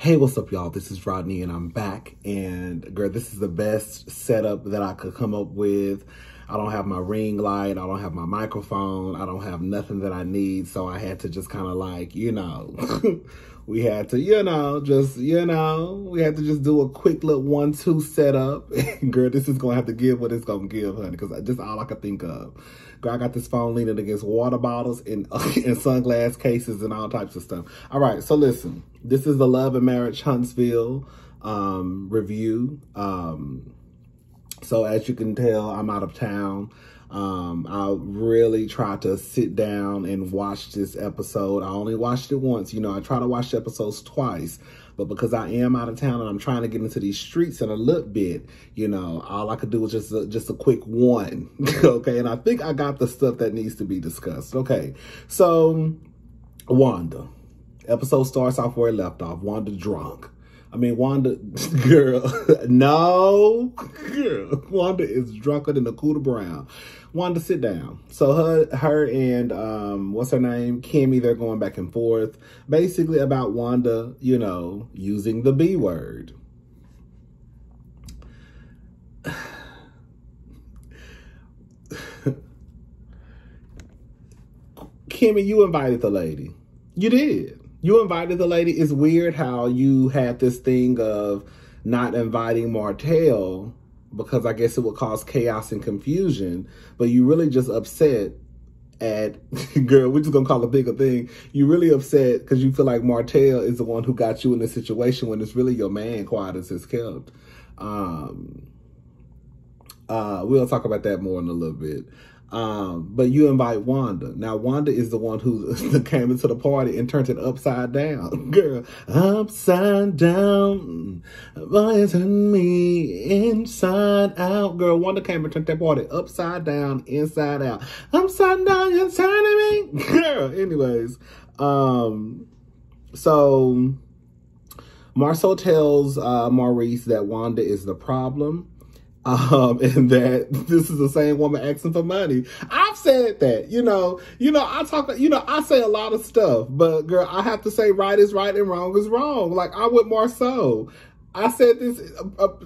Hey, what's up, y'all? This is Rodney, and I'm back. And girl, this is the best setup that I could come up with. I don't have my ring light. I don't have my microphone. I don't have nothing that I need. So I had to just kind of like, we had to, we had to just do a quick little 1-2 setup. Girl, this is going to have to give what it's going to give, honey, because that's all I could think of. Girl, I got this phone leaning against water bottles and sunglass cases and all types of stuff. All right, so listen, this is the Love and Marriage Huntsville review. So as you can tell, I'm out of town. I really tried to sit down and watch this episode. I only watched it once. I try to watch the episodes twice, but because I am out of town and I'm trying to get into these streets in a little bit, all I could do was just a quick one. Okay. And I think I got the stuff that needs to be discussed. Okay. So Wanda, episode starts off where it left off. Wanda drunk. Wanda, girl, no, girl, Wanda is drunker than a Cooter Brown. Wanda, sit down. So her and, what's her name? Kimmy, they're going back and forth, basically about Wanda, using the B word. Kimmy, you invited the lady. You did. You invited the lady. It's weird how you had this thing of not inviting Martell because I guess it would cause chaos and confusion, but you really just upset at, girl, we're just going to call it a bigger thing. You really upset because you feel like Martell is the one who got you in this situation when it's really your man, quiet as it's kept. We'll talk about that more in a little bit. But you invite Wanda. Now, Wanda is the one who came into the party and turned it upside down. Girl, upside down. Why turn me inside out? Girl, Wanda came and turned that party upside down, inside out. Upside down, you're turning me. Girl, anyways. So Marceau tells Maurice that Wanda is the problem. And that this is the same woman asking for money. I've said that, I say a lot of stuff, but girl, I have to say right is right and wrong is wrong. Like I'm with Marceau. I said this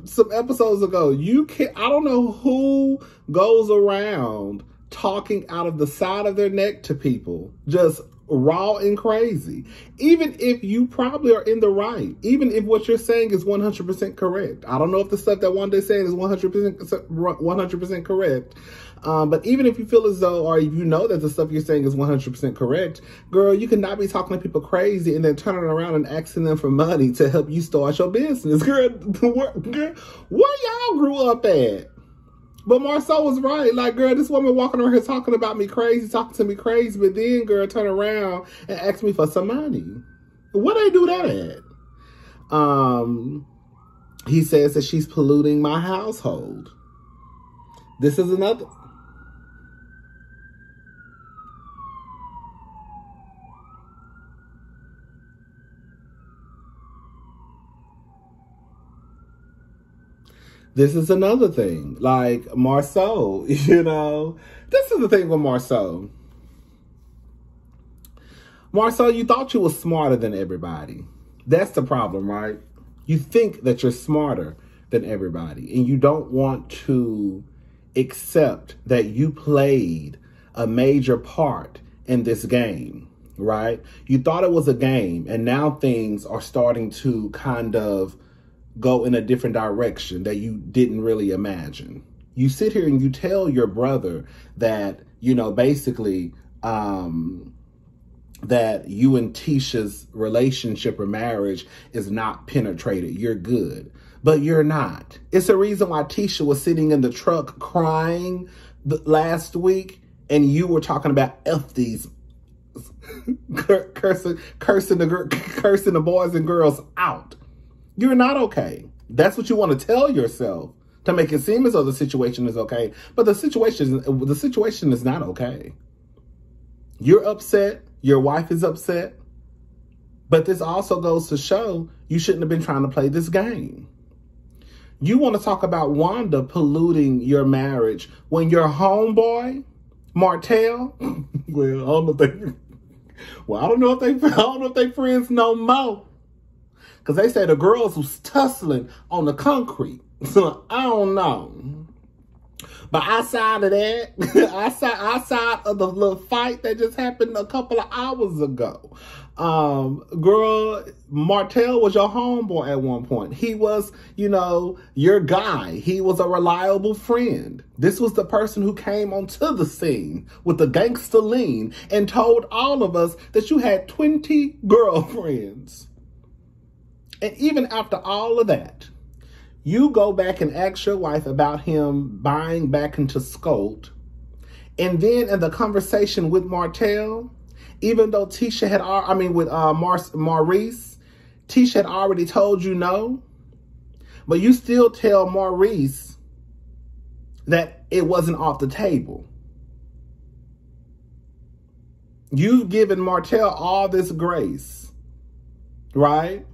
some episodes ago. I don't know who goes around talking out of the side of their neck to people, just raw and crazy. Even if you probably are in the right, even if what you're saying is 100% correct. I don't know if the stuff that Wanda is saying is 100% correct. But even if you feel as though, or if you know that the stuff you're saying is 100% correct, girl, you cannot be talking to people crazy and then turning around and asking them for money to help you start your business. Girl, where y'all grew up at? But Marceau was right. Like, girl, this woman walking around here talking to me crazy, but then, girl, turn around and ask me for some money. Where they do that at? He says that she's polluting my household. This is another. This is another thing. Like, Marceau, this is the thing with Marceau. Marceau, you thought you were smarter than everybody. That's the problem, right? You think that you're smarter than everybody, and you don't want to accept that you played a major part in this game, right? You thought it was a game, and now things are starting to kind of go in a different direction that you didn't really imagine. You sit here and you tell your brother that, basically, that you and Tisha's relationship or marriage is not penetrated. You're good, but you're not. It's a reason why Tisha was sitting in the truck crying last week and you were talking about F these, cursing the boys and girls out. You're not okay. That's what you want to tell yourself to make it seem as though the situation is okay. But the situation is not okay. You're upset. Your wife is upset. But this also goes to show you shouldn't have been trying to play this game. You want to talk about Wanda polluting your marriage when your homeboy, Martell, I don't know if they friends no more. Because they say the girls was tussling on the concrete. So I don't know. But outside of that, outside of the little fight that just happened a couple of hours ago, girl, Martell was your homeboy at one point. He was, you know, your guy. He was a reliable friend. This was the person who came onto the scene with the gangster lean and told all of us that you had 20 girlfriends. And even after all of that, you go back and ask your wife about him buying back into Scolt. And then in the conversation with Martell, even though Tisha had, Maurice, Tisha had already told you no, but you still tell Maurice that it wasn't off the table. You've given Martell all this grace, right?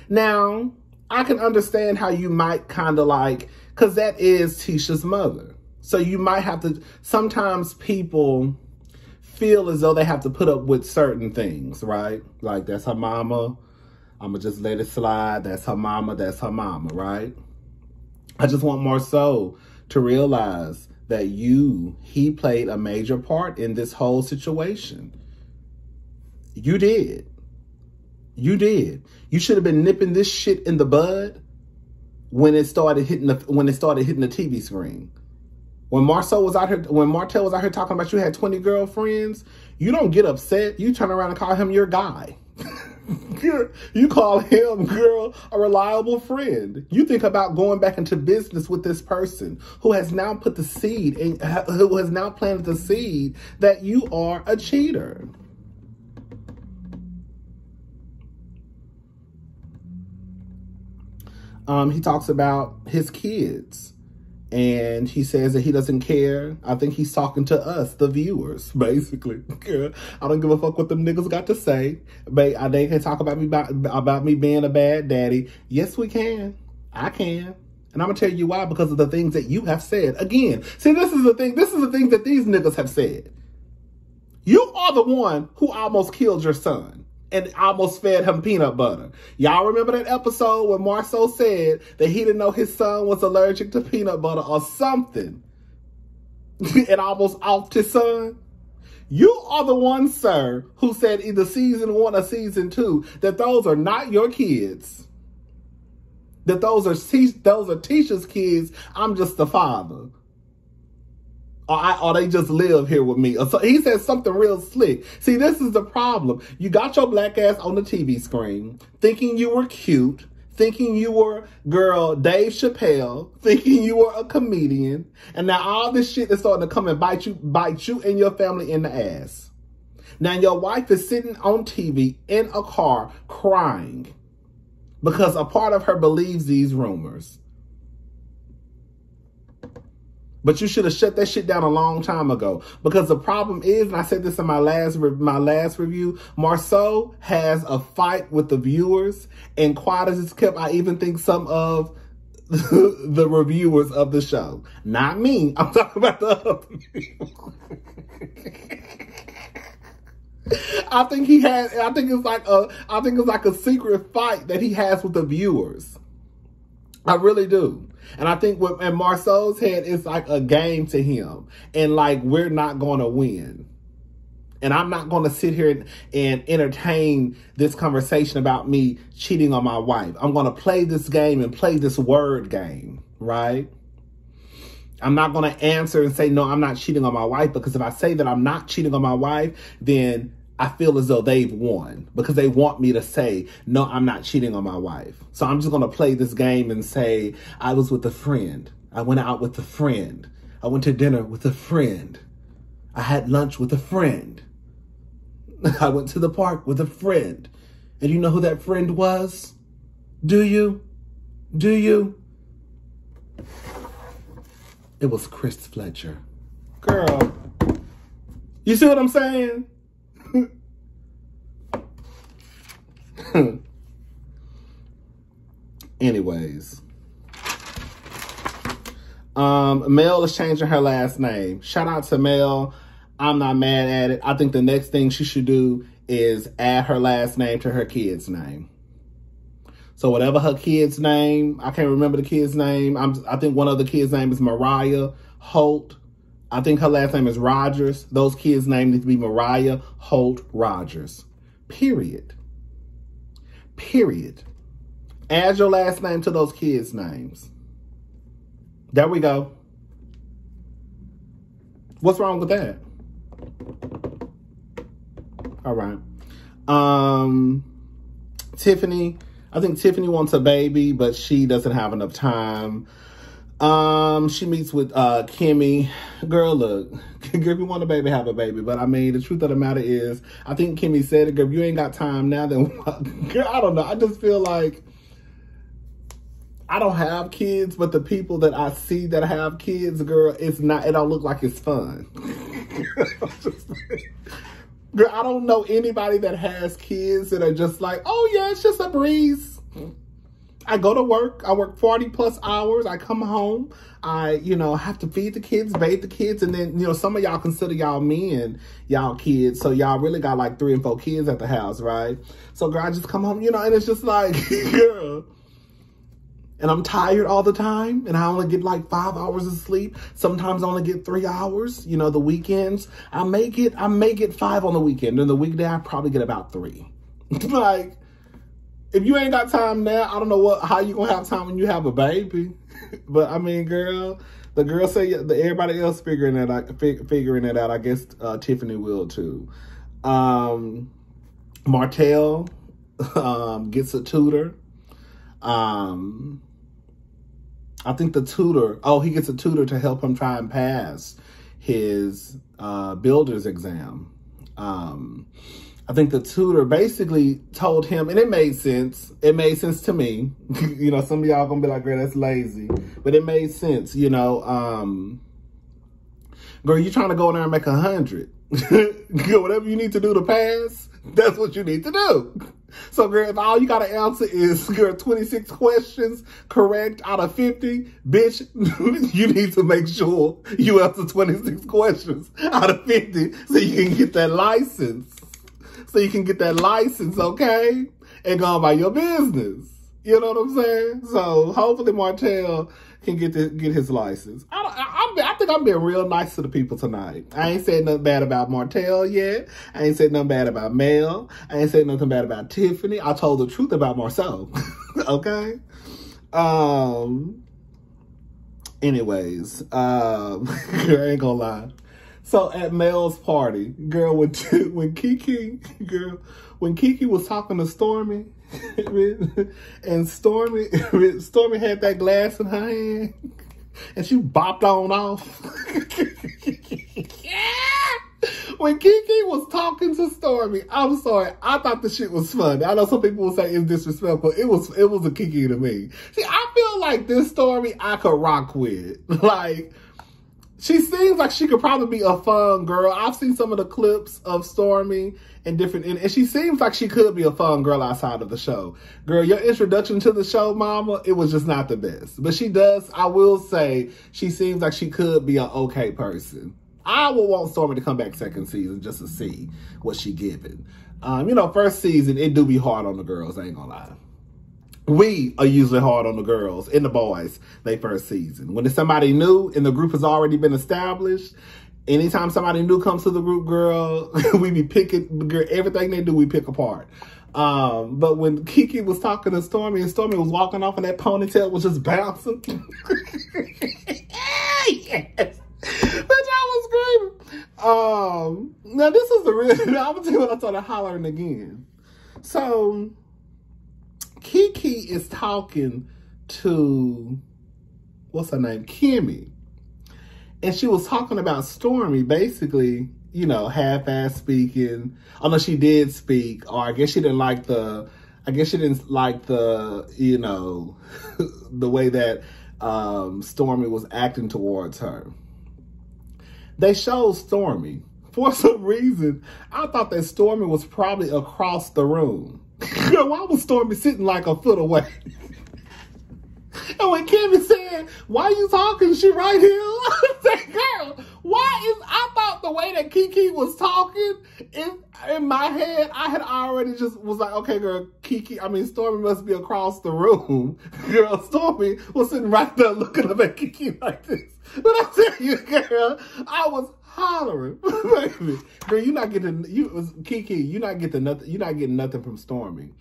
Now, I can understand how you might kind of like, because that is Tisha's mother. So you might have to, sometimes people feel as though they have to put up with certain things, right? Like, that's her mama. I'm going to just let it slide. That's her mama. That's her mama, right? I just want Marceau to realize that he played a major part in this whole situation. You did. You did. You should have been nipping this shit in the bud when it started hitting the TV screen. When Martell was out here talking about you had 20 girlfriends, you don't get upset. You turn around and call him your guy. You call him, girl, a reliable friend. You think about going back into business with this person who has now put the seed and who has now planted the seed that you are a cheater. He talks about his kids, and he says that he doesn't care. I think he's talking to us, the viewers, basically. I don't give a fuck what them niggas got to say. But they can talk about me being a bad daddy. Yes, we can. I can. And I'm going to tell you why, because of the things that you have said. Again, see, this is the thing that these niggas have said. You are the one who almost killed your son and almost fed him peanut butter. Y'all remember that episode when Marceau said that he didn't know his son was allergic to peanut butter or something and almost offed his son? You are the one, sir, who said either season 1 or season 2 that those are not your kids. That those are Tisha's kids. I'm just the father. Or they just live here with me. So he said something real slick. See, this is the problem. You got your black ass on the TV screen, thinking you were cute, thinking you were, girl, Dave Chappelle, thinking you were a comedian, and now all this shit is starting to come and bite you and your family in the ass. Now your wife is sitting on TV in a car crying because a part of her believes these rumors. But you should have shut that shit down a long time ago. Because the problem is, and I said this in my last review, Marceau has a fight with the viewers. And quiet as it's kept, I even think some of the reviewers of the show. Not me. I'm talking about the other people. I think it's like a secret fight that he has with the viewers. I really do. And I think in Marceau's head, it's like a game to him. And like, we're not going to win. And I'm not going to sit here and entertain this conversation about me cheating on my wife. I'm going to play this game and play this word game, right? I'm not going to answer and say, no, I'm not cheating on my wife. Because if I say that I'm not cheating on my wife, then I feel as though they've won because they want me to say, no, I'm not cheating on my wife. So I'm just going to play this game and say, I was with a friend. I went out with a friend. I went to dinner with a friend. I had lunch with a friend. I went to the park with a friend. And you know who that friend was? Do you? Do you? It was Chris Fletcher. Girl, you see what I'm saying? Anyways, Mel is changing her last name. Shout out to Mel. I'm not mad at it. I think the next thing she should do is add her last name to her kid's name. So whatever her kid's name, I can't remember the kid's name. I think one of the kids' name is Mariah Holt. I think her last name is Rogers. Those kids' names need to be Mariah Holt Rogers. Period. Period. Add your last name to those kids' names. There we go. What's wrong with that? All right. Tiffany. I think Tiffany wants a baby, but she doesn't have enough time. She meets with Kimmy. Girl, look, if you want a baby, have a baby. But I mean, the truth of the matter is, I think Kimmy said it, girl, if you ain't got time now, then girl, I don't know. I just feel like I don't have kids, but the people that I see that have kids, girl, it don't look like it's fun. Girl, I don't know anybody that has kids that are just like, oh yeah, it's just a breeze. I go to work. I work 40 plus hours. I come home. I, have to feed the kids, bathe the kids. And then, some of y'all consider y'all men, y'all kids. So y'all really got like 3 and 4 kids at the house, right? So girl, I just come home, and it's just like, girl. And I'm tired all the time. And I only get like 5 hours of sleep. Sometimes I only get 3 hours. The weekends, I may get 5 on the weekend. And the weekday, I probably get about 3. Like, if you ain't got time now, I don't know how you gonna have time when you have a baby. But I mean, girl, the girl say everybody else figuring it out. I guess Tiffany will too. Martell gets a tutor. I think the tutor, he gets a tutor to help him try and pass his builder's exam. I think the tutor basically told him, and it made sense. It made sense to me. Some of y'all gonna be like, girl, that's lazy. But it made sense, girl, you trying to go in there and make 100. Girl, whatever you need to do to pass, that's what you need to do. So, girl, if all you got to answer is, girl, 26 questions correct out of 50, bitch, you need to make sure you answer 26 questions out of 50 so you can get that license. Okay? And go about your business. You know what I'm saying? So, hopefully Martell can get his license. I think I'm being real nice to the people tonight. I ain't said nothing bad about Martell yet. I ain't said nothing bad about Mel. I ain't said nothing bad about Tiffany. I told the truth about Marcel. Okay? Anyways, girl, I ain't gonna lie. So at Mel's party, girl, when Kiki was talking to Stormy, and Stormy had that glass in her hand, and she bopped on off. When Kiki was talking to Stormy, I'm sorry, I thought the shit was fun. I know some people will say it's disrespectful. It was a Kiki to me. See, I feel like this Stormy I could rock with. Like, she seems like she could probably be a fun girl. I've seen some of the clips of Stormy and she seems like she could be a fun girl outside of the show. Girl, your introduction to the show, mama, it was just not the best. But I will say, she seems like she could be an okay person. I would want Stormy to come back second season just to see what she giving. First season, it do be hard on the girls, I ain't gonna lie. We are usually hard on the girls and the boys, they first season. When it's somebody new and the group has already been established, anytime somebody new comes to the group, girl, we be picking, girl, everything they do, we pick apart. But when Kiki was talking to Stormy and Stormy was walking off and that ponytail was just bouncing. Yes. Bitch, I was screaming. Now this is the real, I'm gonna tell you what I started hollering again. So, Kiki is talking to, what's her name? Kimmy. And she was talking about Stormy, basically, half-ass speaking. Although she did speak, or I guess she didn't like the, the way that Stormy was acting towards her. They showed Stormy. For some reason, I thought that Stormy was probably across the room. Why was Stormy sitting like a foot away? And when Kimmy said, why you talking? She right here. I said, girl, I thought the way that Kiki was talking, in my head, I had already just was like, okay, girl, Stormy must be across the room. Girl, Stormy was sitting right there looking up at Kiki like this. But I tell you, girl, I was hollering, baby. Girl, you're not getting nothing from Stormy.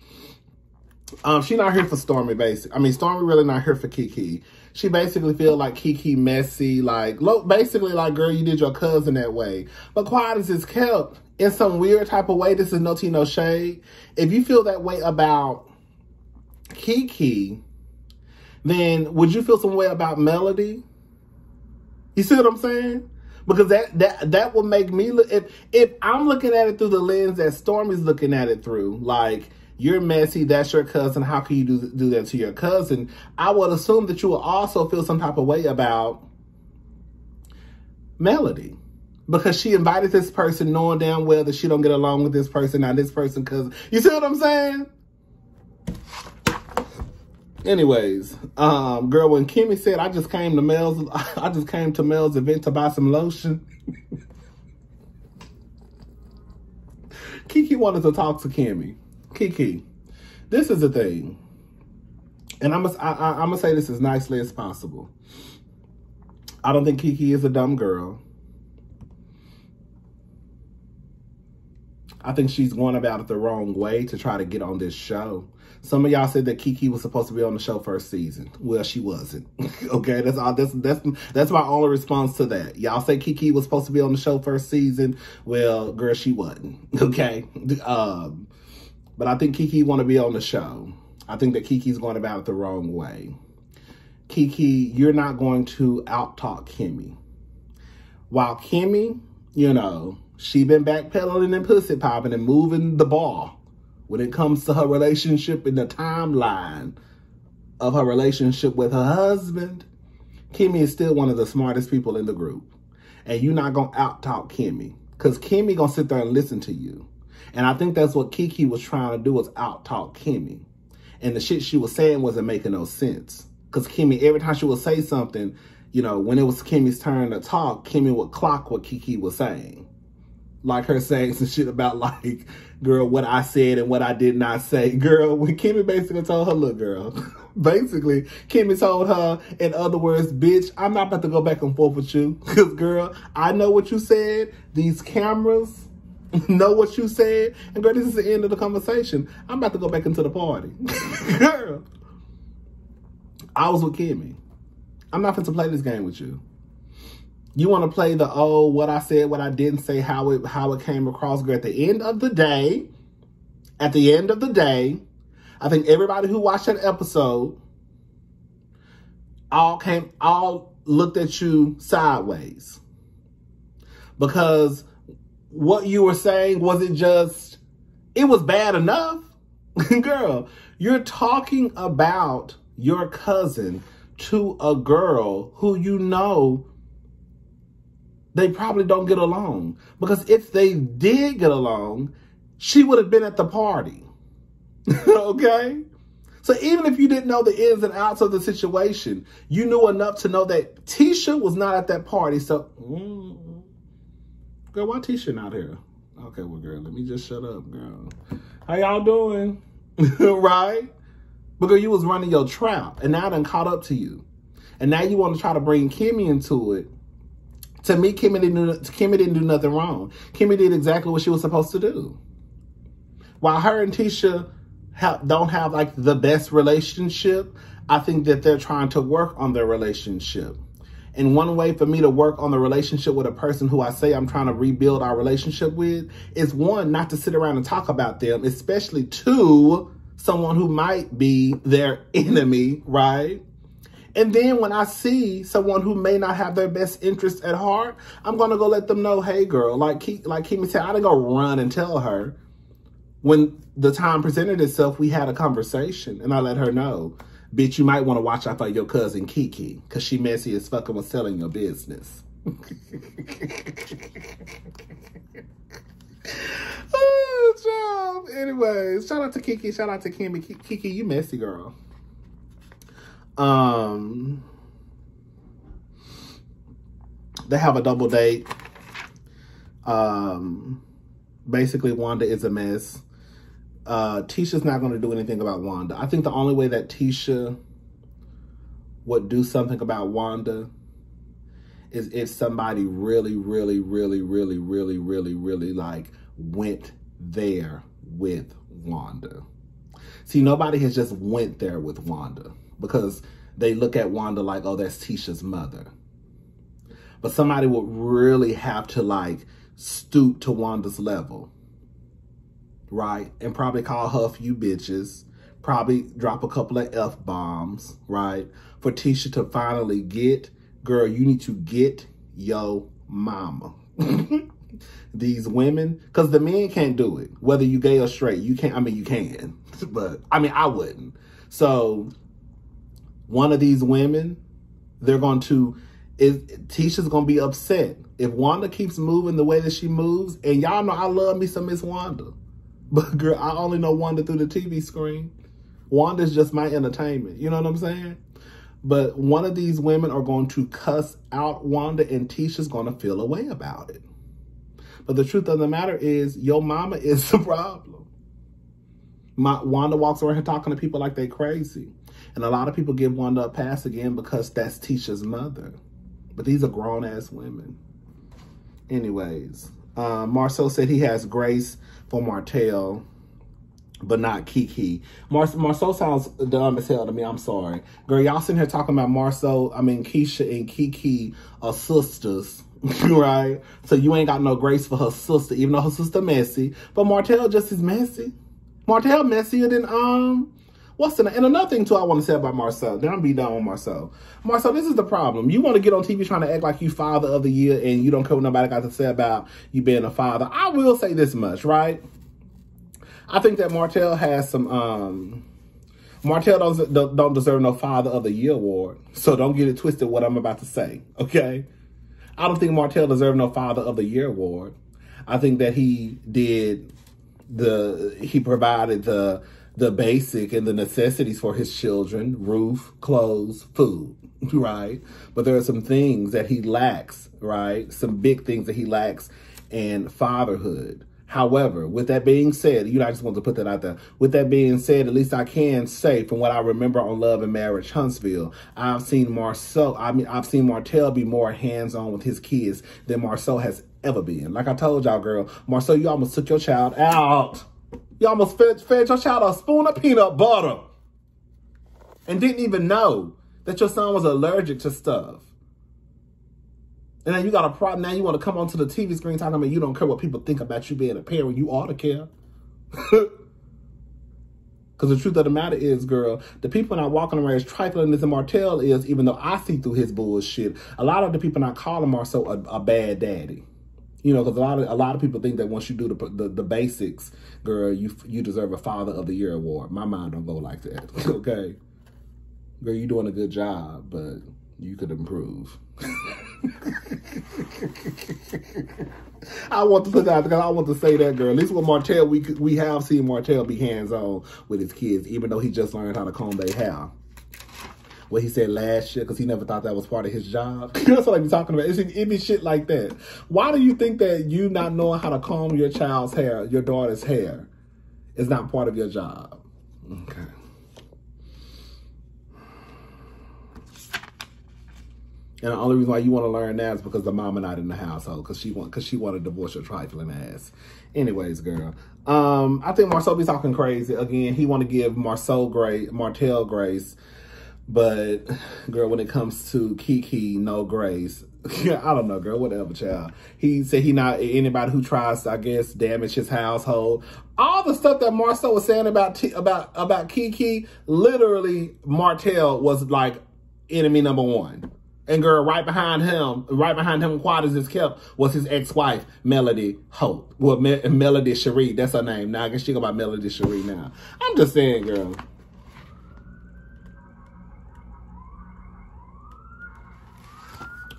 She not here for Stormy, basically. Stormy really not here for Kiki. She basically feel like Kiki messy, basically like, girl, you did your cousin that way. But quiet as it's kept, in some weird type of way, this is no tea, no shade. If you feel that way about Kiki, then would you feel some way about Melody? You see what I'm saying? Because that will make me look, if I'm looking at it through the lens that Stormy's looking at it through, like, you're messy, that's your cousin, how can you do that to your cousin? I would assume that you will also feel some type of way about Melody. Because she invited this person knowing damn well that she don't get along with this person, now this person cousin. You see what I'm saying? Anyways, girl, when Kimmy said, I just came to Mel's event to buy some lotion. Kiki wanted to talk to Kimmy. Kiki, this is the thing, and I'm gonna say this as nicely as possible. I don't think Kiki is a dumb girl. I think she's going about it the wrong way to try to get on this show. Some of y'all said that Kiki was supposed to be on the show first season. Well, she wasn't. Okay, that's my only response to that. Y'all say Kiki was supposed to be on the show first season. Well, girl, she wasn't. Okay. But I think Kiki want to be on the show. I think that Kiki's going about it the wrong way. Kiki, you're not going to out-talk Kimmy. While Kimmy, she been backpedaling and pussy popping and moving the ball when it comes to her relationship in the timeline of her relationship with her husband. Kimmy is still one of the smartest people in the group. And you're not going to out-talk Kimmy. Because Kimmy going to sit there and listen to you. And I think that's what Kiki was trying to do, was out-talk Kimmy. And the shit she was saying wasn't making no sense. Because Kimmy, every time she would say something, when it was Kimmy's turn to talk, Kimmy would clock what Kiki was saying. Like her saying some shit about, like, girl, what I said and what I did not say. Girl, when Kimmy basically told her, look, girl. Basically, Kimmy told her, in other words, bitch, I'm not about to go back and forth with you. Because, girl, I know what you said. These cameras know what you said. And girl, this is the end of the conversation. I'm about to go back into the party. Girl, I was with Kimmy. I'm not going to play this game with you. You want to play the, what I said, what I didn't say, how it came across. Girl, at the end of the day, I think everybody who watched that episode all looked at you sideways. Because what you were saying wasn't just, it was bad enough. Girl, you're talking about your cousin to a girl who they probably don't get along. Because if they did get along, she would have been at the party. Okay? So even if you didn't know the ins and outs of the situation, you knew enough to know that Tisha was not at that party. So, girl, why Tisha not here? Okay, well, girl, let me just shut up, girl. How y'all doing? Right? Because you was running your trap, and now I done caught up to you. And now you want to try to bring Kimmy into it. To me, Kimmy didn't do nothing wrong. Kimmy did exactly what she was supposed to do. While her and Tisha don't have like the best relationship, I think that they're trying to work on their relationship. And one way for me to work on the relationship with a person who I say I'm trying to rebuild our relationship with is, one, not to sit around and talk about them, especially two, someone who might be their enemy, right? And then when I see someone who may not have their best interest at heart, I'm going to go let them know, hey, girl, like Kimmy said, I didn't go run and tell her. When the time presented itself, we had a conversation, and I let her know, bitch, you might want to watch out for your cousin Kiki, because she messy as fucking was telling your business. Oh, child. Anyways, shout out to Kiki, shout out to Kimmy. Kiki, you messy, girl. they have a double date. Basically, Wanda is a mess. Tisha's not going to do anything about Wanda. I think the only way that Tisha would do something about Wanda is if somebody really like went there with Wanda. See, nobody has just went there with Wanda because they look at Wanda like, oh, that's Tisha's mother. But somebody would really have to like stoop to Wanda's level, right? And probably call her a few bitches, probably drop a couple of F-bombs, right? For Tisha to finally get, girl, you need to get your mama. These women, because the men can't do it. Whether you gay or straight, you can't. I mean, you can, but I mean, I wouldn't. So one of these women, Tisha's going to be upset. If Wanda keeps moving the way that she moves, and y'all know I love me some Miss Wanda, but girl, I only know Wanda through the TV screen. Wanda's just my entertainment. You know what I'm saying? But one of these women are going to cuss out Wanda, and Tisha's going to feel a way about it. But the truth of the matter is, your mama is the problem. Wanda walks around here talking to people like they crazy. And a lot of people give Wanda a pass again because that's Tisha's mother. But these are grown-ass women. Anyways, Marcel said he has grace for Martell, but not Kiki. Marcel sounds dumb as hell to me. I'm sorry. Girl, y'all sitting here talking about Keisha and Kiki are sisters. Right? So you ain't got no grace for her sister, even though her sister messy. But Martell just is messy. Martell messier than, what's the name? And another thing, too, I want to say about Marcel. Then I'm be done with Marcel. Marcel, this is the problem. You want to get on TV trying to act like you father of the year and you don't care what nobody got to say about you being a father. I will say this much, right? I think that Martell has some, Martell don't deserve no father of the year award. So don't get it twisted what I'm about to say, okay? I don't think Martell deserved no Father of the Year award. I think that he provided the basic and the necessities for his children: roof, clothes, food, right? But there are some things that he lacks, right? Some big things that he lacks in fatherhood. However, with that being said, I just want to put that out there. With that being said, at least I can say from what I remember on Love and Marriage Huntsville, I've seen Martell be more hands-on with his kids than Marcel has ever been. Like I told y'all, girl, Marcel, you almost took your child out. You almost fed your child a spoon of peanut butter and didn't even know that your son was allergic to stuff. And now you got a problem. Now you want to come onto the TV screen talking about you don't care what people think about you being a parent. You ought to care. Because the truth of the matter is, girl, the people not walking around as trifling as Martell is, even though I see through his bullshit, a lot of the people not calling Marcel a bad daddy. You know, because a lot of people think that once you do the basics, girl, you deserve a Father of the Year award. My mind don't go like that. Okay? Girl, you doing a good job, but you could improve. I want to put that because I want to say that, girl. At least with Martell, we have seen Martell be hands-on with his kids, even though he just learned how to comb their hair. What he said last year, because he never thought that was part of his job. That's what I'm talking about. It be shit like that. Why do you think that you not knowing how to comb your child's hair, your daughter's hair, is not part of your job? Okay. And the only reason why you want to learn that is because the mama not in the household, because she want to divorce your trifling ass. Anyways, girl, I think Marcel be talking crazy again. He want to give Martell grace, but girl, when it comes to Kiki, no grace. I don't know, girl. Whatever, child. He said he not anybody who tries to, I guess, damage his household. All the stuff that Marcel was saying about Kiki, literally, Martell was like enemy number one. And girl, right behind him, quiet as it's kept, was his ex-wife, Melody Hope. Well, Melody Cherie, that's her name. Now I guess she go by Melody Cherie now. I'm just saying, girl.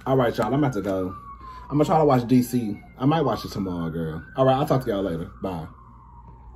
All right, y'all, I'm about to go. I'm gonna try to watch DC. I might watch it tomorrow, girl. All right, I'll talk to y'all later. Bye.